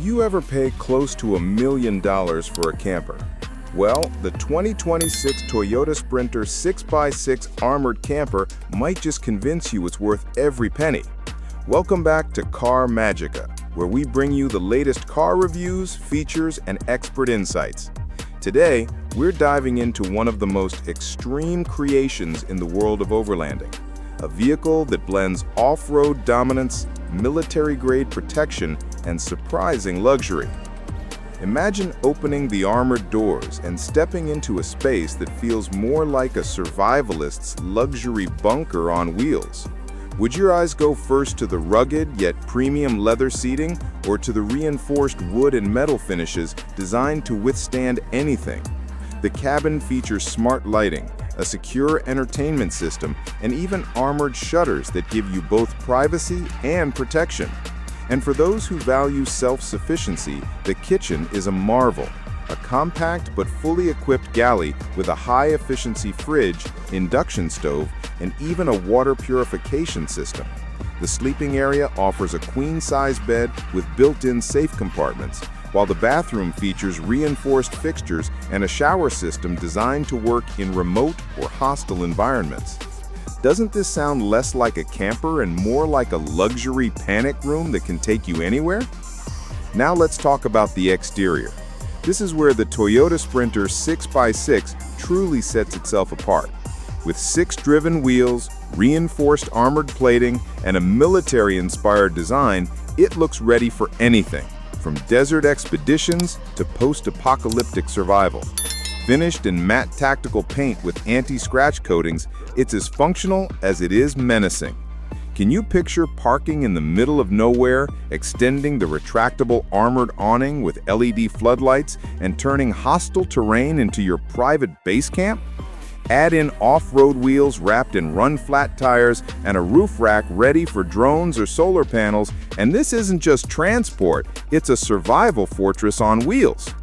you ever pay close to $1 million for a camper? Well, the 2026 Toyota Sprinter 6x6 Armored Camper might just convince you it's worth every penny. Welcome back to Car Magica, where we bring you the latest car reviews, features, and expert insights. Today, we're diving into one of the most extreme creations in the world of overlanding, a vehicle that blends off-road dominance, military-grade protection, and surprising luxury. Imagine opening the armored doors and stepping into a space that feels more like a survivalist's luxury bunker on wheels. Would your eyes go first to the rugged yet premium leather seating, or to the reinforced wood and metal finishes designed to withstand anything? The cabin features smart lighting, a secure entertainment system, and even armored shutters that give you both privacy and protection. And for those who value self-sufficiency, the kitchen is a marvel. A compact but fully equipped galley with a high-efficiency fridge, induction stove, and even a water purification system. The sleeping area offers a queen-size bed with built-in safe compartments, while the bathroom features reinforced fixtures and a shower system designed to work in remote or hostile environments. Doesn't this sound less like a camper and more like a luxury panic room that can take you anywhere? Now let's talk about the exterior. This is where the Toyota Sprinter 6x6 truly sets itself apart. With 6 driven wheels, reinforced armored plating, and a military-inspired design, it looks ready for anything, from desert expeditions to post-apocalyptic survival. Finished in matte tactical paint with anti-scratch coatings, it's as functional as it is menacing. Can you picture parking in the middle of nowhere, extending the retractable armored awning with LED floodlights, and turning hostile terrain into your private base camp? Add in off-road wheels wrapped in run-flat tires and a roof rack ready for drones or solar panels, and this isn't just transport, it's a survival fortress on wheels.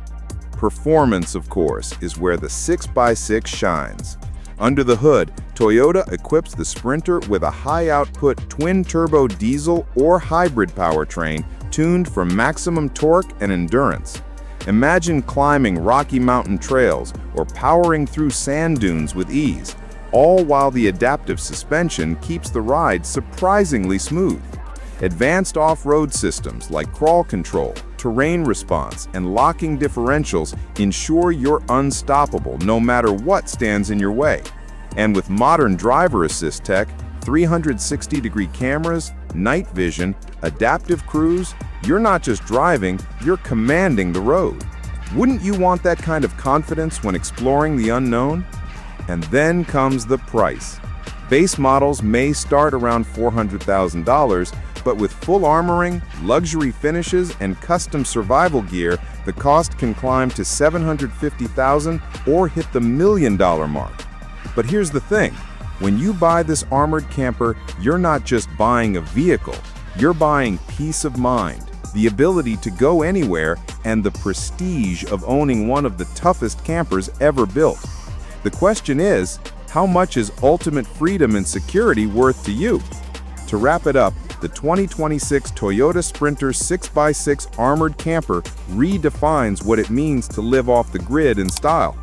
Performance, of course, is where the 6x6 shines. Under the hood, Toyota equips the Sprinter with a high-output twin-turbo diesel or hybrid powertrain tuned for maximum torque and endurance. Imagine climbing Rocky Mountain trails or powering through sand dunes with ease, all while the adaptive suspension keeps the ride surprisingly smooth. Advanced off-road systems like crawl control, terrain response, and locking differentials ensure you're unstoppable no matter what stands in your way. And with modern driver assist tech, 360-degree cameras, night vision, adaptive cruise, you're not just driving, you're commanding the road. Wouldn't you want that kind of confidence when exploring the unknown? And then comes the price. Base models may start around $400,000, but with full armoring, luxury finishes, and custom survival gear, the cost can climb to $750,000 or hit the $1 million mark. But here's the thing, when you buy this armored camper, you're not just buying a vehicle, you're buying peace of mind, the ability to go anywhere, and the prestige of owning one of the toughest campers ever built. The question is, how much is ultimate freedom and security worth to you? To wrap it up, the 2026 Toyota Sprinter 6x6 Armored Camper redefines what it means to live off the grid in style.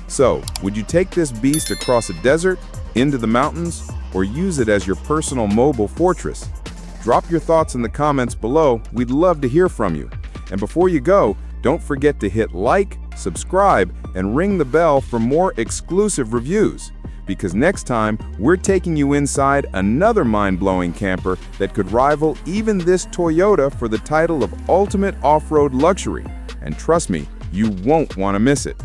So, would you take this beast across a desert, into the mountains, or use it as your personal mobile fortress? Drop your thoughts in the comments below. We'd love to hear from you. And before you go, don't forget to hit like, subscribe, and ring the bell for more exclusive reviews. Because next time, we're taking you inside another mind-blowing camper that could rival even this Toyota for the title of Ultimate Off-Road Luxury. And trust me, you won't want to miss it.